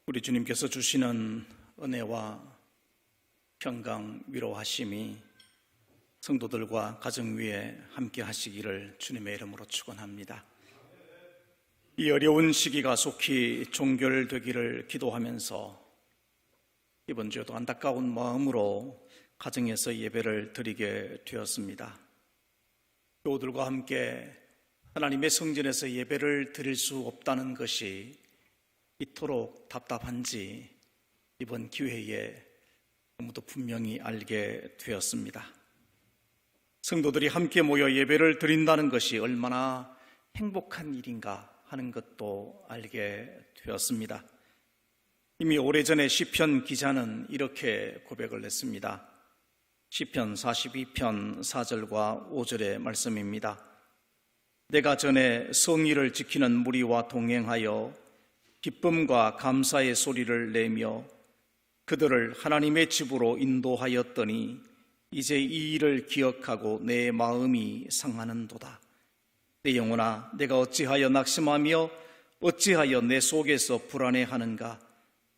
우리 주님께서 주시는 은혜와 평강, 위로하심이 성도들과 가정 위에 함께 하시기를 주님의 이름으로 축원합니다. 이 어려운 시기가 속히 종결되기를 기도하면서 이번 주에도 안타까운 마음으로 가정에서 예배를 드리게 되었습니다. 교우들과 함께 하나님의 성전에서 예배를 드릴 수 없다는 것이 이토록 답답한지 이번 기회에 너무도 분명히 알게 되었습니다. 성도들이 함께 모여 예배를 드린다는 것이 얼마나 행복한 일인가 하는 것도 알게 되었습니다. 이미 오래전에 시편 기자는 이렇게 고백을 했습니다. 시편 42편 4절과 5절의 말씀입니다. 내가 전에 성의를 지키는 무리와 동행하여 기쁨과 감사의 소리를 내며 그들을 하나님의 집으로 인도하였더니 이제 이 일을 기억하고 내 마음이 상하는도다. 내 영혼아, 내가 어찌하여 낙심하며 어찌하여 내 속에서 불안해하는가?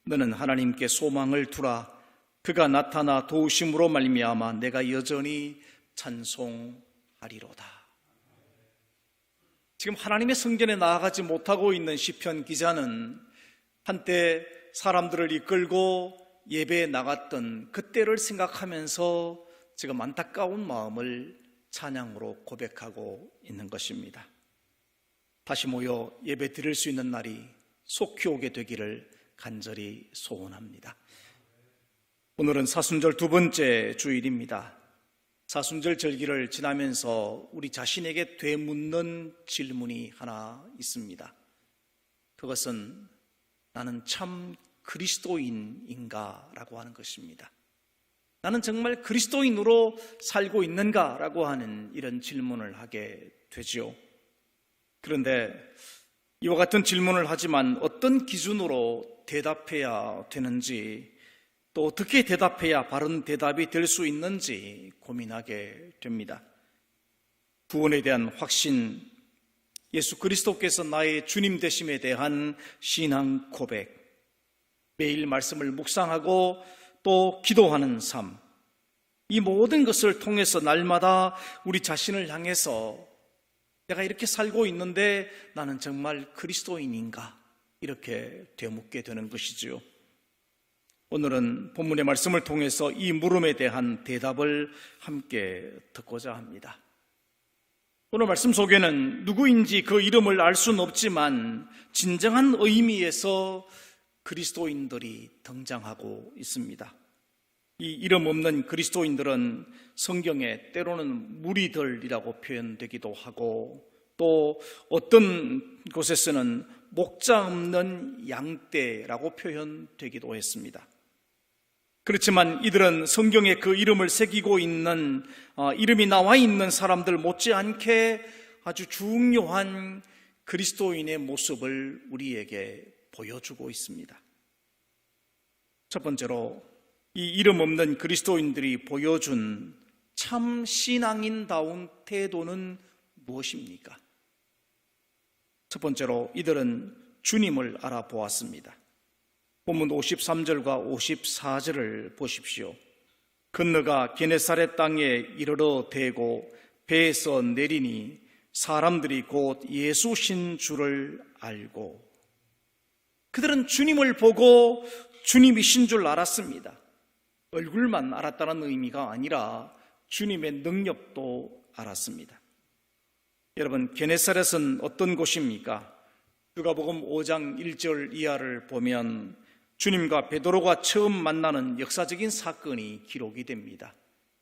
너는 하나님께 소망을 두라. 그가 나타나 도우심으로 말미암아 내가 여전히 찬송하리로다. 지금 하나님의 성전에 나아가지 못하고 있는 시편 기자는 한때 사람들을 이끌고 예배에 나갔던 그때를 생각하면서 지금 안타까운 마음을 찬양으로 고백하고 있는 것입니다. 다시 모여 예배 드릴 수 있는 날이 속히 오게 되기를 간절히 소원합니다. 오늘은 사순절 두 번째 주일입니다. 사순절 절기를 지나면서 우리 자신에게 되묻는 질문이 하나 있습니다. 그것은 나는 참 그리스도인인가? 라고 하는 것입니다. 나는 정말 그리스도인으로 살고 있는가? 라고 하는 이런 질문을 하게 되죠. 그런데 이와 같은 질문을 하지만 어떤 기준으로 대답해야 되는지, 또 어떻게 대답해야 바른 대답이 될 수 있는지 고민하게 됩니다. 구원에 대한 확신, 예수 그리스도께서 나의 주님 되심에 대한 신앙 고백, 매일 말씀을 묵상하고 또 기도하는 삶, 이 모든 것을 통해서 날마다 우리 자신을 향해서 내가 이렇게 살고 있는데 나는 정말 그리스도인인가? 이렇게 되묻게 되는 것이지요. 오늘은 본문의 말씀을 통해서 이 물음에 대한 대답을 함께 듣고자 합니다. 오늘 말씀 속에는 누구인지 그 이름을 알 수는 없지만 진정한 의미에서 그리스도인들이 등장하고 있습니다. 이 이름 없는 그리스도인들은 성경에 때로는 무리들이라고 표현되기도 하고, 또 어떤 곳에서는 목자 없는 양떼라고 표현되기도 했습니다. 그렇지만 이들은 성경에 그 이름을 새기고 있는, 이름이 나와 있는 사람들 못지않게 아주 중요한 그리스도인의 모습을 우리에게 보여주고 있습니다. 첫 번째로 이 이름 없는 그리스도인들이 보여준 참 신앙인다운 태도는 무엇입니까? 첫 번째로 이들은 주님을 알아보았습니다. 본문 53절과 54절을 보십시오. 건너가 게네사렛 땅에 이르러 대고 배에서 내리니 사람들이 곧 예수신 줄을 알고, 그들은 주님을 보고 주님이신 줄 알았습니다. 얼굴만 알았다는 의미가 아니라 주님의 능력도 알았습니다. 여러분, 게네사렛은 어떤 곳입니까? 누가복음 5장 1절 이하를 보면 주님과 베드로가 처음 만나는 역사적인 사건이 기록이 됩니다.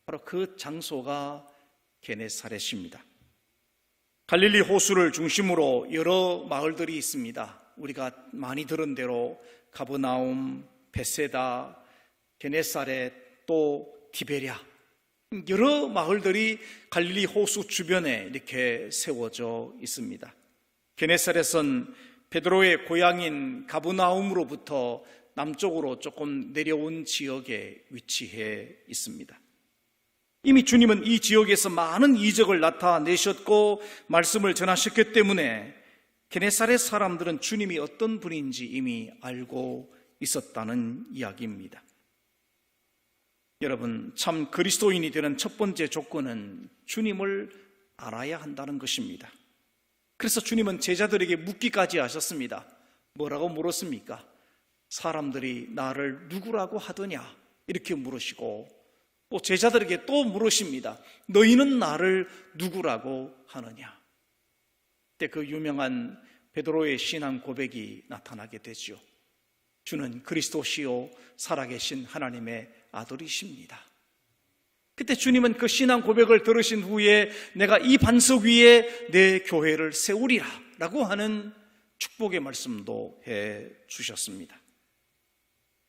바로 그 장소가 게네사렛입니다. 갈릴리 호수를 중심으로 여러 마을들이 있습니다. 우리가 많이 들은 대로 가버나움, 베세다, 게네사렛, 또 디베랴, 여러 마을들이 갈릴리 호수 주변에 이렇게 세워져 있습니다. 게네사렛은 베드로의 고향인 가버나움으로부터 남쪽으로 조금 내려온 지역에 위치해 있습니다. 이미 주님은 이 지역에서 많은 이적을 나타내셨고 말씀을 전하셨기 때문에 게네사렛 사람들은 주님이 어떤 분인지 이미 알고 있었다는 이야기입니다. 여러분, 참 그리스도인이 되는 첫 번째 조건은 주님을 알아야 한다는 것입니다. 그래서 주님은 제자들에게 묻기까지 하셨습니다. 뭐라고 물었습니까? 사람들이 나를 누구라고 하더냐? 이렇게 물으시고, 또 제자들에게 또 물으십니다. 너희는 나를 누구라고 하느냐? 그때 그 유명한 베드로의 신앙 고백이 나타나게 되죠. 주는 그리스도시요 살아계신 하나님의 아들이십니다. 그때 주님은 그 신앙 고백을 들으신 후에 내가 이 반석 위에 내 교회를 세우리라 라고 하는 축복의 말씀도 해 주셨습니다.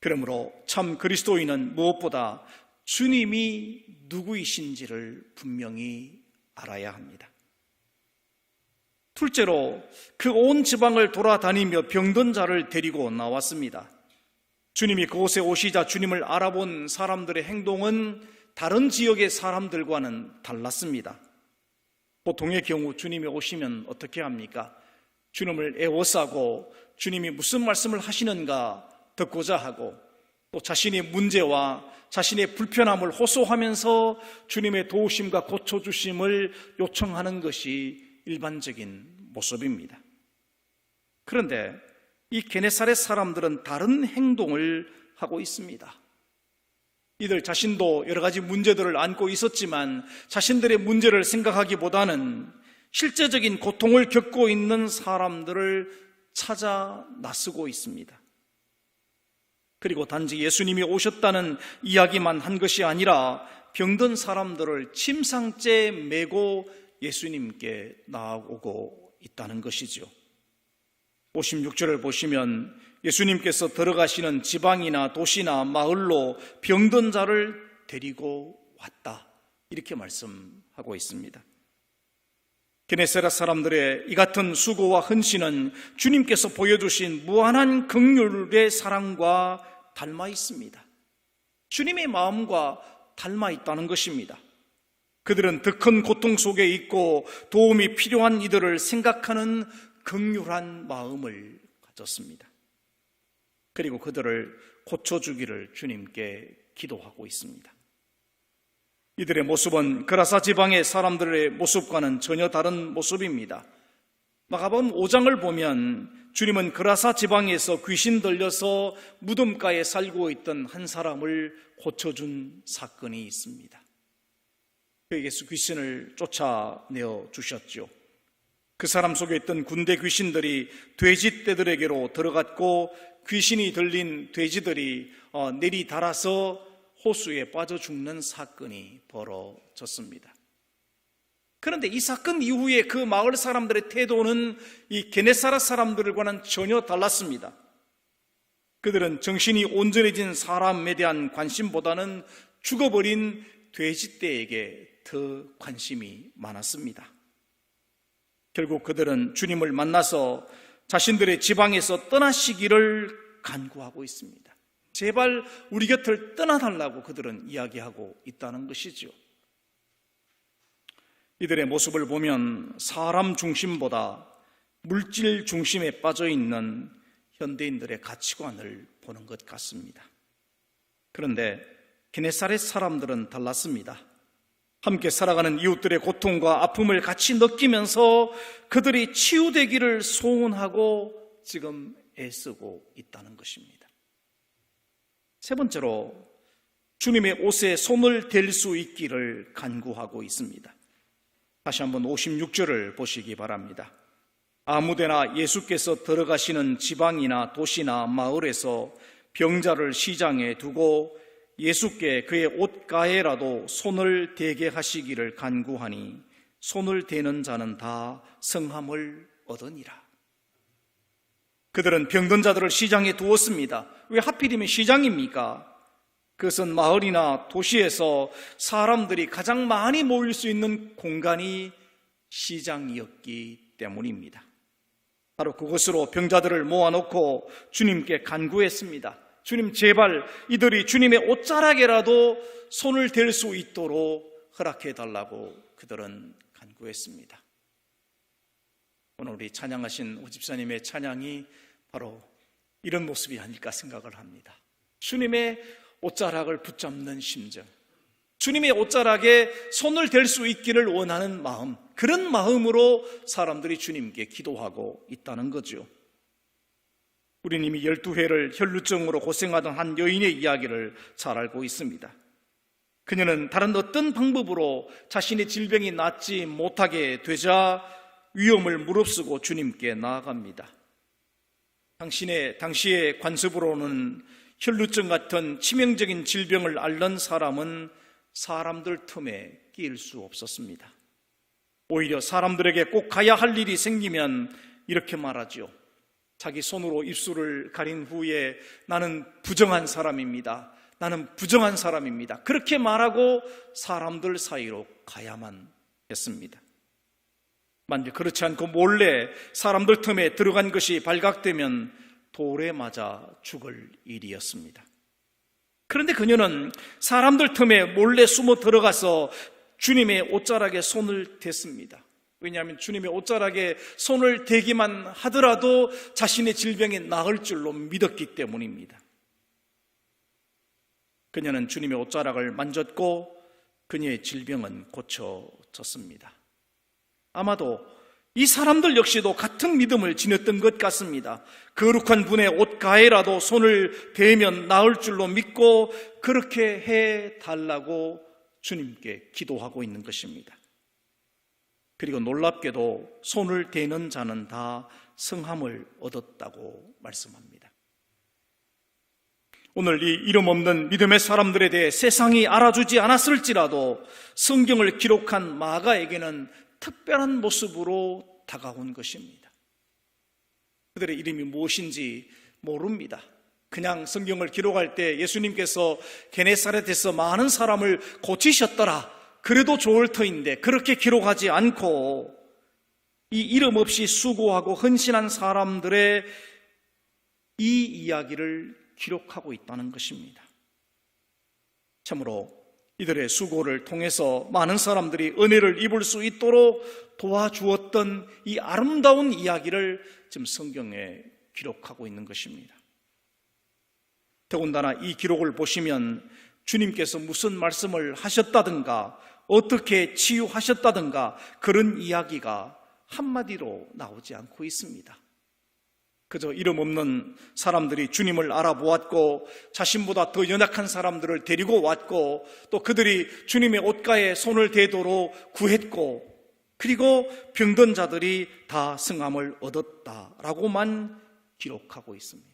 그러므로 참 그리스도인은 무엇보다 주님이 누구이신지를 분명히 알아야 합니다. 둘째로 그 온 지방을 돌아다니며 병든 자를 데리고 나왔습니다. 주님이 그곳에 오시자 주님을 알아본 사람들의 행동은 다른 지역의 사람들과는 달랐습니다. 보통의 경우 주님이 오시면 어떻게 합니까? 주님을 애워싸고 주님이 무슨 말씀을 하시는가 듣고자 하고, 또 자신의 문제와 자신의 불편함을 호소하면서 주님의 도우심과 고쳐주심을 요청하는 것이 일반적인 모습입니다. 그런데 이 게네사렛 사람들은 다른 행동을 하고 있습니다. 이들 자신도 여러 가지 문제들을 안고 있었지만 자신들의 문제를 생각하기보다는 실제적인 고통을 겪고 있는 사람들을 찾아 나서고 있습니다. 그리고 단지 예수님이 오셨다는 이야기만 한 것이 아니라 병든 사람들을 침상째에 메고 예수님께 나아오고 있다는 것이죠. 56절을 보시면 예수님께서 들어가시는 지방이나 도시나 마을로 병든 자를 데리고 왔다, 이렇게 말씀하고 있습니다. 게네사렛 사람들의 이 같은 수고와 헌신은 주님께서 보여주신 무한한 긍휼의 사랑과 닮아 있습니다. 주님의 마음과 닮아 있다는 것입니다. 그들은 더 큰 고통 속에 있고 도움이 필요한 이들을 생각하는 긍휼한 마음을 가졌습니다. 그리고 그들을 고쳐주기를 주님께 기도하고 있습니다. 이들의 모습은 그라사 지방의 사람들의 모습과는 전혀 다른 모습입니다. 마가복음 5장을 보면 주님은 그라사 지방에서 귀신 들려서 무덤가에 살고 있던 한 사람을 고쳐준 사건이 있습니다. 그에게서 귀신을 쫓아내어 주셨죠. 그 사람 속에 있던 군대 귀신들이 돼지떼들에게로 들어갔고 귀신이 들린 돼지들이 내리달아서 호수에 빠져 죽는 사건이 벌어졌습니다. 그런데 이 사건 이후에 그 마을 사람들의 태도는 이 게네사렛 사람들과는 전혀 달랐습니다. 그들은 정신이 온전해진 사람에 대한 관심보다는 죽어버린 돼지떼에게 더 관심이 많았습니다. 결국 그들은 주님을 만나서 자신들의 지방에서 떠나시기를 간구하고 있습니다. 제발 우리 곁을 떠나달라고 그들은 이야기하고 있다는 것이죠. 이들의 모습을 보면 사람 중심보다 물질 중심에 빠져있는 현대인들의 가치관을 보는 것 같습니다. 그런데 게네사렛 사람들은 달랐습니다. 함께 살아가는 이웃들의 고통과 아픔을 같이 느끼면서 그들이 치유되기를 소원하고 지금 애쓰고 있다는 것입니다. 세 번째로 주님의 옷에 손을 댈 수 있기를 간구하고 있습니다. 다시 한번 56절을 보시기 바랍니다. 아무데나 예수께서 들어가시는 지방이나 도시나 마을에서 병자를 시장에 두고 예수께 그의 옷가에라도 손을 대게 하시기를 간구하니 손을 대는 자는 다 성함을 얻으니라. 그들은 병든 자들을 시장에 두었습니다. 왜 하필이면 시장입니까? 그것은 마을이나 도시에서 사람들이 가장 많이 모일 수 있는 공간이 시장이었기 때문입니다. 바로 그것으로 병자들을 모아놓고 주님께 간구했습니다. 주님, 제발 이들이 주님의 옷자락에라도 손을 댈 수 있도록 허락해달라고 그들은 간구했습니다. 오늘 우리 찬양하신 오 집사님의 찬양이 바로 이런 모습이 아닐까 생각을 합니다. 주님의 옷자락을 붙잡는 심정, 주님의 옷자락에 손을 댈 수 있기를 원하는 마음, 그런 마음으로 사람들이 주님께 기도하고 있다는 거죠. 우리는 이미 12회를 혈루증으로 고생하던 한 여인의 이야기를 잘 알고 있습니다. 그녀는 다른 어떤 방법으로 자신의 질병이 낫지 못하게 되자 위험을 무릅쓰고 주님께 나아갑니다. 당시의 관습으로는 혈루증 같은 치명적인 질병을 앓는 사람은 사람들 틈에 끼일 수 없었습니다. 오히려 사람들에게 꼭 가야 할 일이 생기면 이렇게 말하죠. 자기 손으로 입술을 가린 후에 나는 부정한 사람입니다. 나는 부정한 사람입니다. 그렇게 말하고 사람들 사이로 가야만 했습니다. 만약 그렇지 않고 몰래 사람들 틈에 들어간 것이 발각되면 돌에 맞아 죽을 일이었습니다. 그런데 그녀는 사람들 틈에 몰래 숨어 들어가서 주님의 옷자락에 손을 댔습니다. 왜냐하면 주님의 옷자락에 손을 대기만 하더라도 자신의 질병이 나을 줄로 믿었기 때문입니다. 그녀는 주님의 옷자락을 만졌고 그녀의 질병은 고쳐졌습니다. 아마도 이 사람들 역시도 같은 믿음을 지녔던 것 같습니다. 거룩한 분의 옷가에라도 손을 대면 나을 줄로 믿고 그렇게 해달라고 주님께 기도하고 있는 것입니다. 그리고 놀랍게도 손을 대는 자는 다 성함을 얻었다고 말씀합니다. 오늘 이 이름 없는 믿음의 사람들에 대해 세상이 알아주지 않았을지라도 성경을 기록한 마가에게는 특별한 모습으로 다가온 것입니다. 그들의 이름이 무엇인지 모릅니다. 그냥 성경을 기록할 때 예수님께서 게네사렛에서 많은 사람을 고치셨더라, 그래도 좋을 터인데 그렇게 기록하지 않고 이 이름 없이 수고하고 헌신한 사람들의 이 이야기를 기록하고 있다는 것입니다. 참으로 이들의 수고를 통해서 많은 사람들이 은혜를 입을 수 있도록 도와주었던 이 아름다운 이야기를 지금 성경에 기록하고 있는 것입니다. 더군다나 이 기록을 보시면 주님께서 무슨 말씀을 하셨다든가 어떻게 치유하셨다든가 그런 이야기가 한마디로 나오지 않고 있습니다. 그저 이름 없는 사람들이 주님을 알아보았고 자신보다 더 연약한 사람들을 데리고 왔고 또 그들이 주님의 옷가에 손을 대도록 구했고 그리고 병든 자들이 다 성함을 얻었다라고만 기록하고 있습니다.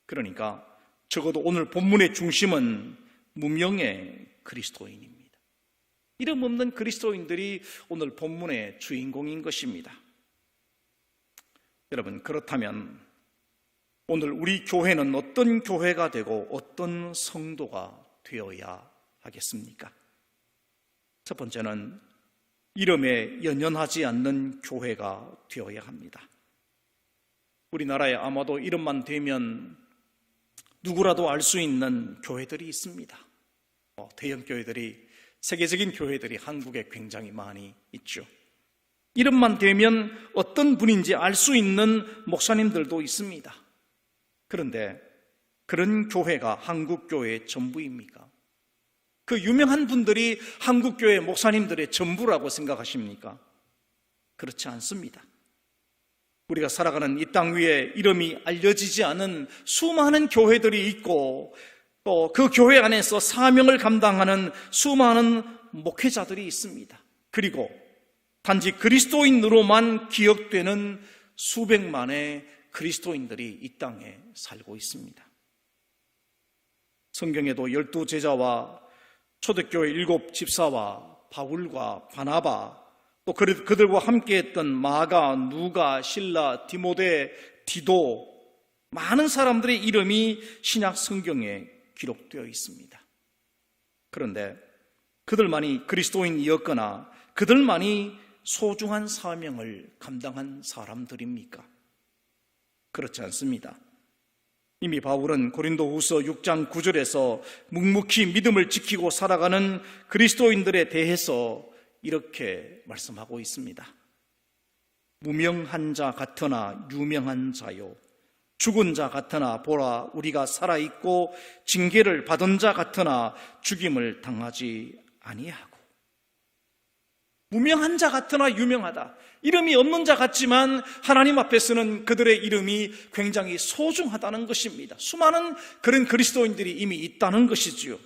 그러니까 적어도 오늘 본문의 중심은 무명의 그리스도인입니다. 이름 없는 그리스도인들이 오늘 본문의 주인공인 것입니다. 여러분, 그렇다면 오늘 우리 교회는 어떤 교회가 되고 어떤 성도가 되어야 하겠습니까? 첫 번째는 이름에 연연하지 않는 교회가 되어야 합니다. 우리나라에 아마도 이름만 되면 누구라도 알 수 있는 교회들이 있습니다. 대형 교회들이, 세계적인 교회들이 한국에 굉장히 많이 있죠. 이름만 되면 어떤 분인지 알 수 있는 목사님들도 있습니다. 그런데 그런 교회가 한국교회의 전부입니까? 그 유명한 분들이 한국교회 목사님들의 전부라고 생각하십니까? 그렇지 않습니다. 우리가 살아가는 이 땅 위에 이름이 알려지지 않은 수많은 교회들이 있고 또 그 교회 안에서 사명을 감당하는 수많은 목회자들이 있습니다. 그리고 단지 그리스도인으로만 기억되는 수백만의 그리스도인들이 이 땅에 살고 있습니다. 성경에도 12제자와 초대교회 7 집사와 바울과 바나바 또 그들과 함께했던 마가, 누가, 실라, 디모데, 디도 많은 사람들의 이름이 신약 성경에 기록되어 있습니다. 그런데 그들만이 그리스도인이었거나 그들만이 소중한 사명을 감당한 사람들입니까? 그렇지 않습니다. 이미 바울은 고린도후서 6장 9절에서 묵묵히 믿음을 지키고 살아가는 그리스도인들에 대해서 이렇게 말씀하고 있습니다. 무명한 자 같으나 유명한 자요, 죽은 자 같으나 보라 우리가 살아있고 징계를 받은 자 같으나 죽임을 당하지 아니하고, 무명한 자 같으나 유명하다, 이름이 없는 자 같지만 하나님 앞에서는 그들의 이름이 굉장히 소중하다는 것입니다. 수많은 그런 그리스도인들이 이미 있다는 것이지요.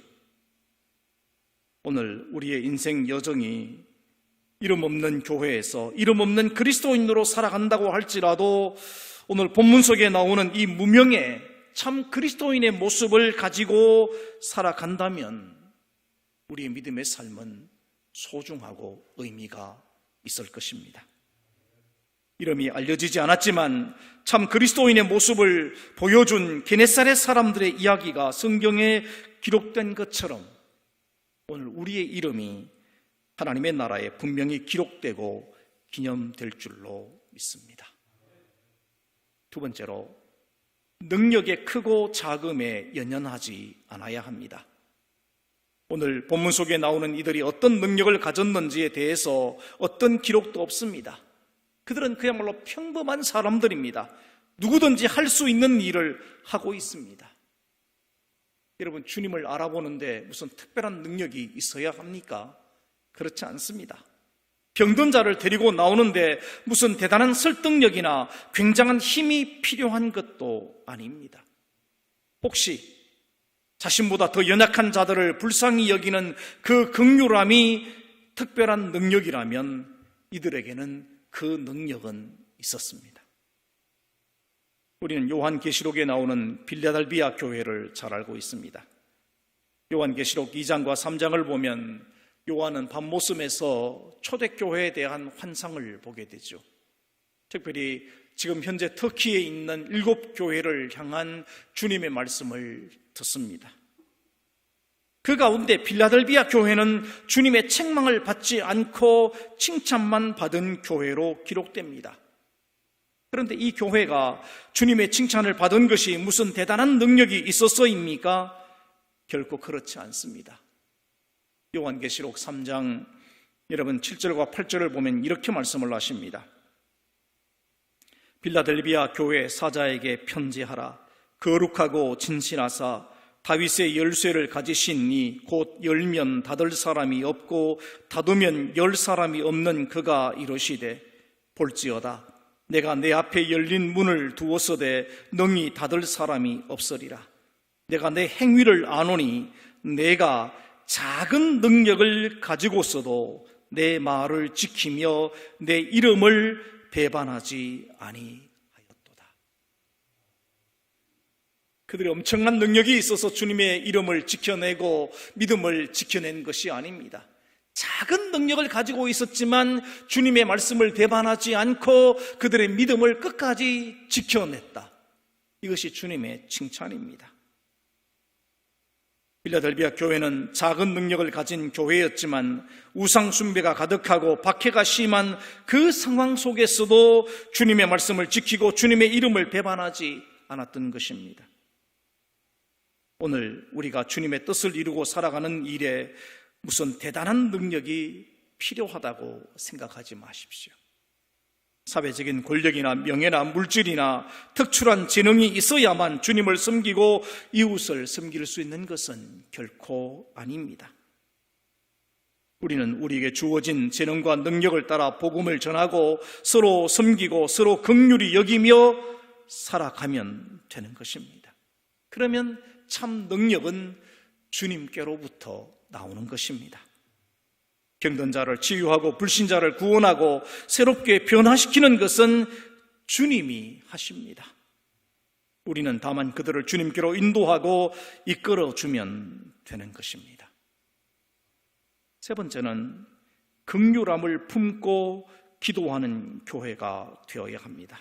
오늘 우리의 인생 여정이 이름 없는 교회에서 이름 없는 그리스도인으로 살아간다고 할지라도 오늘 본문 속에 나오는 이 무명의 참 그리스도인의 모습을 가지고 살아간다면 우리의 믿음의 삶은 소중하고 의미가 있을 것입니다. 이름이 알려지지 않았지만 참 그리스도인의 모습을 보여준 게네사렛 사람들의 이야기가 성경에 기록된 것처럼 오늘 우리의 이름이 하나님의 나라에 분명히 기록되고 기념될 줄로 믿습니다. 두 번째로, 능력의 크고 작음에 연연하지 않아야 합니다. 오늘 본문 속에 나오는 이들이 어떤 능력을 가졌는지에 대해서 어떤 기록도 없습니다. 그들은 그야말로 평범한 사람들입니다. 누구든지 할 수 있는 일을 하고 있습니다. 여러분, 주님을 알아보는데 무슨 특별한 능력이 있어야 합니까? 그렇지 않습니다. 병든 자를 데리고 나오는데 무슨 대단한 설득력이나 굉장한 힘이 필요한 것도 아닙니다. 혹시 자신보다 더 연약한 자들을 불쌍히 여기는 그 긍휼함이 특별한 능력이라면 이들에게는 그 능력은 있었습니다. 우리는 요한계시록에 나오는 빌라델비아 교회를 잘 알고 있습니다. 요한계시록 2장과 3장을 보면 요한은 밤모섬에서 초대교회에 대한 환상을 보게 되죠. 특별히 지금 현재 터키에 있는 7교회를 향한 주님의 말씀을 듣습니다. 그 가운데 빌라델비아 교회는 주님의 책망을 받지 않고 칭찬만 받은 교회로 기록됩니다. 그런데 이 교회가 주님의 칭찬을 받은 것이 무슨 대단한 능력이 있었어입니까? 결코 그렇지 않습니다. 요한계시록 3장 여러분 7절과 8절을 보면 이렇게 말씀을 하십니다. 빌라델비아 교회 사자에게 편지하라. 거룩하고 진실하사 다윗의 열쇠를 가지신 이 곧 열면 닫을 사람이 없고 닫으면 열 사람이 없는 그가 이르시되, 볼지어다 내가 내 앞에 열린 문을 두었으되 능히 닫을 사람이 없으리라. 내가 내 행위를 아노니 내가 작은 능력을 가지고서도 내 말을 지키며 내 이름을 배반하지 아니하였도다. 그들이 엄청난 능력이 있어서 주님의 이름을 지켜내고 믿음을 지켜낸 것이 아닙니다. 작은 능력을 가지고 있었지만 주님의 말씀을 배반하지 않고 그들의 믿음을 끝까지 지켜냈다. 이것이 주님의 칭찬입니다. 빌라델비아 교회는 작은 능력을 가진 교회였지만 우상 숭배가 가득하고 박해가 심한 그 상황 속에서도 주님의 말씀을 지키고 주님의 이름을 배반하지 않았던 것입니다. 오늘 우리가 주님의 뜻을 이루고 살아가는 일에 무슨 대단한 능력이 필요하다고 생각하지 마십시오. 사회적인 권력이나 명예나 물질이나 특출한 재능이 있어야만 주님을 섬기고 이웃을 섬길 수 있는 것은 결코 아닙니다. 우리는 우리에게 주어진 재능과 능력을 따라 복음을 전하고 서로 섬기고 서로 긍휼히 여기며 살아가면 되는 것입니다. 그러면 참 능력은 주님께로부터 나오는 것입니다. 병든 자를 치유하고 불신자를 구원하고 새롭게 변화시키는 것은 주님이 하십니다. 우리는 다만 그들을 주님께로 인도하고 이끌어주면 되는 것입니다. 세 번째는 긍휼함을 품고 기도하는 교회가 되어야 합니다.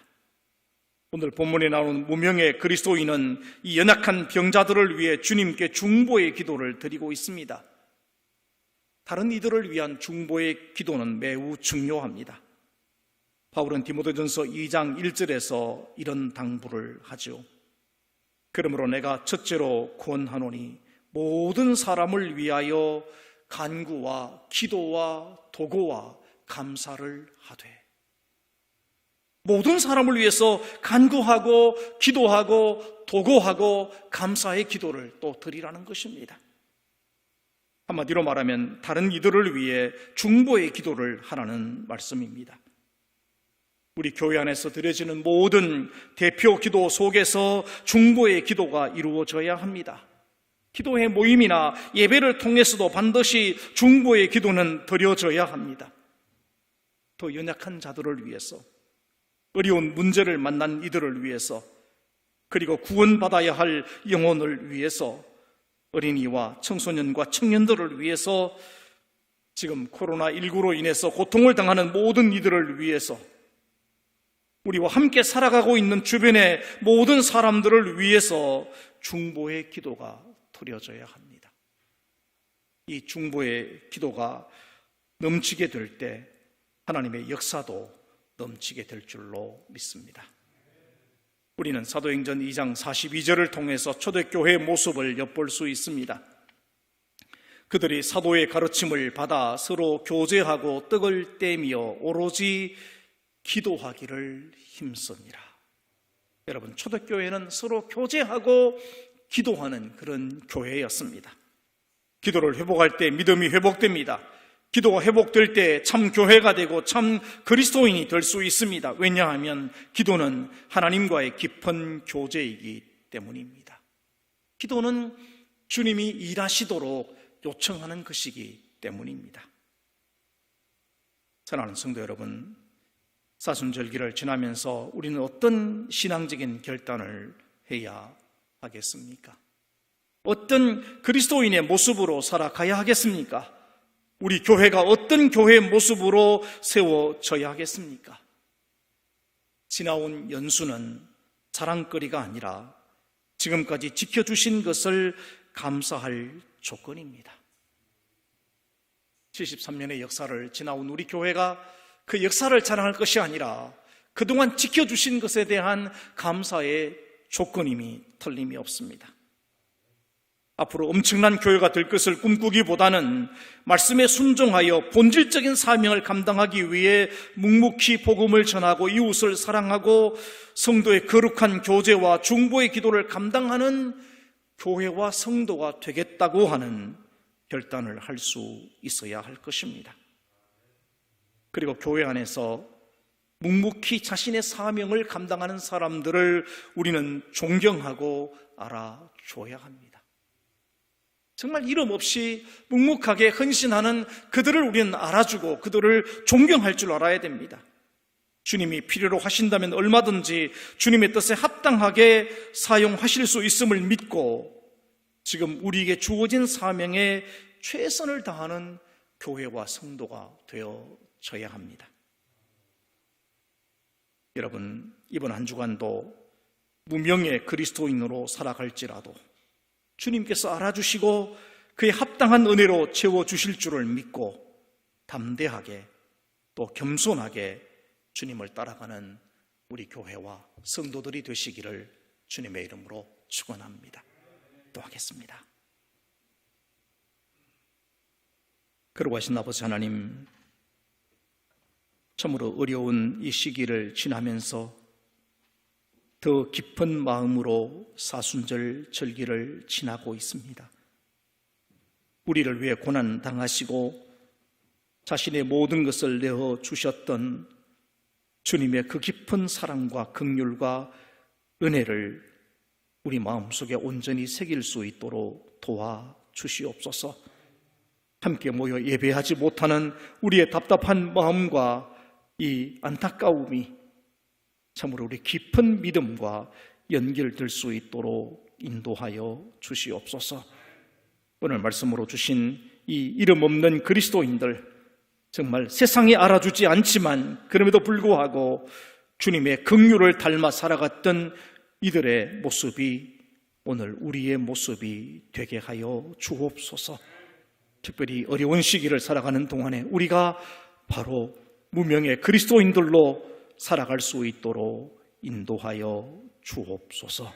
오늘 본문에 나오는 무명의 그리스도인은 이 연약한 병자들을 위해 주님께 중보의 기도를 드리고 있습니다. 다른 이들을 위한 중보의 기도는 매우 중요합니다. 바울은 디모데전서 2장 1절에서 이런 당부를 하죠. 그러므로 내가 첫째로 권하노니 모든 사람을 위하여 간구와 기도와 도고와 감사를 하되. 모든 사람을 위해서 간구하고 기도하고 도구하고 감사의 기도를 또 드리라는 것입니다. 한마디로 말하면 다른 이들을 위해 중보의 기도를 하라는 말씀입니다. 우리 교회 안에서 드려지는 모든 대표 기도 속에서 중보의 기도가 이루어져야 합니다. 기도회 모임이나 예배를 통해서도 반드시 중보의 기도는 드려져야 합니다. 더 연약한 자들을 위해서, 어려운 문제를 만난 이들을 위해서, 그리고 구원받아야 할 영혼을 위해서, 어린이와 청소년과 청년들을 위해서, 지금 코로나19로 인해서 고통을 당하는 모든 이들을 위해서, 우리와 함께 살아가고 있는 주변의 모든 사람들을 위해서 중보의 기도가 드려져야 합니다. 이 중보의 기도가 넘치게 될 때 하나님의 역사도 넘치게 될 줄로 믿습니다. 우리는 사도행전 2장 42절을 통해서 초대교회의 모습을 엿볼 수 있습니다. 그들이 사도의 가르침을 받아 서로 교제하고 떡을 떼며 오로지 기도하기를 힘쓰니라. 여러분, 초대교회는 서로 교제하고 기도하는 그런 교회였습니다. 기도를 회복할 때 믿음이 회복됩니다. 기도가 회복될 때 참 교회가 되고 참 그리스도인이 될 수 있습니다. 왜냐하면 기도는 하나님과의 깊은 교제이기 때문입니다. 기도는 주님이 일하시도록 요청하는 것이기 때문입니다. 사랑하는 성도 여러분, 사순절기를 지나면서 우리는 어떤 신앙적인 결단을 해야 하겠습니까? 어떤 그리스도인의 모습으로 살아가야 하겠습니까? 우리 교회가 어떤 교회의 모습으로 세워져야 하겠습니까? 지나온 연수는 자랑거리가 아니라 지금까지 지켜주신 것을 감사할 조건입니다. 73년의 역사를 지나온 우리 교회가 그 역사를 자랑할 것이 아니라 그동안 지켜주신 것에 대한 감사의 조건임이 틀림이 없습니다. 앞으로 엄청난 교회가 될 것을 꿈꾸기보다는 말씀에 순종하여 본질적인 사명을 감당하기 위해 묵묵히 복음을 전하고 이웃을 사랑하고 성도의 거룩한 교제와 중보의 기도를 감당하는 교회와 성도가 되겠다고 하는 결단을 할 수 있어야 할 것입니다. 그리고 교회 안에서 묵묵히 자신의 사명을 감당하는 사람들을 우리는 존경하고 알아줘야 합니다. 정말 이름 없이 묵묵하게 헌신하는 그들을 우리는 알아주고 그들을 존경할 줄 알아야 됩니다. 주님이 필요로 하신다면 얼마든지 주님의 뜻에 합당하게 사용하실 수 있음을 믿고 지금 우리에게 주어진 사명에 최선을 다하는 교회와 성도가 되어져야 합니다. 여러분, 이번 한 주간도 무명의 그리스도인으로 살아갈지라도 주님께서 알아주시고 그의 합당한 은혜로 채워주실 줄을 믿고 담대하게 또 겸손하게 주님을 따라가는 우리 교회와 성도들이 되시기를 주님의 이름으로 축원합니다. 기도하겠습니다. 거룩하신 아버지 하나님, 참으로 어려운 이 시기를 지나면서 더 깊은 마음으로 사순절 절기를 지나고 있습니다. 우리를 위해 고난 당하시고 자신의 모든 것을 내어 주셨던 주님의 그 깊은 사랑과 긍휼과 은혜를 우리 마음속에 온전히 새길 수 있도록 도와주시옵소서. 함께 모여 예배하지 못하는 우리의 답답한 마음과 이 안타까움이 참으로 우리 깊은 믿음과 연결될 수 있도록 인도하여 주시옵소서. 오늘 말씀으로 주신 이 이름 없는 그리스도인들, 정말 세상이 알아주지 않지만 그럼에도 불구하고 주님의 긍휼을 닮아 살아갔던 이들의 모습이 오늘 우리의 모습이 되게 하여 주옵소서. 특별히 어려운 시기를 살아가는 동안에 우리가 바로 무명의 그리스도인들로 살아갈 수 있도록 인도하여 주옵소서.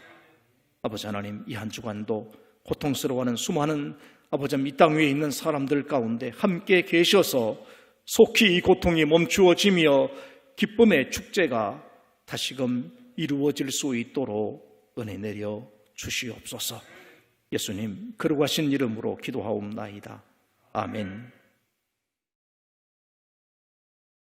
아버지 하나님, 이 한 주간도 고통스러워하는 수많은 아버지 이 땅 위에 있는 사람들 가운데 함께 계셔서 속히 이 고통이 멈추어지며 기쁨의 축제가 다시금 이루어질 수 있도록 은혜 내려 주시옵소서. 예수님, 거룩하신 이름으로 기도하옵나이다. 아멘.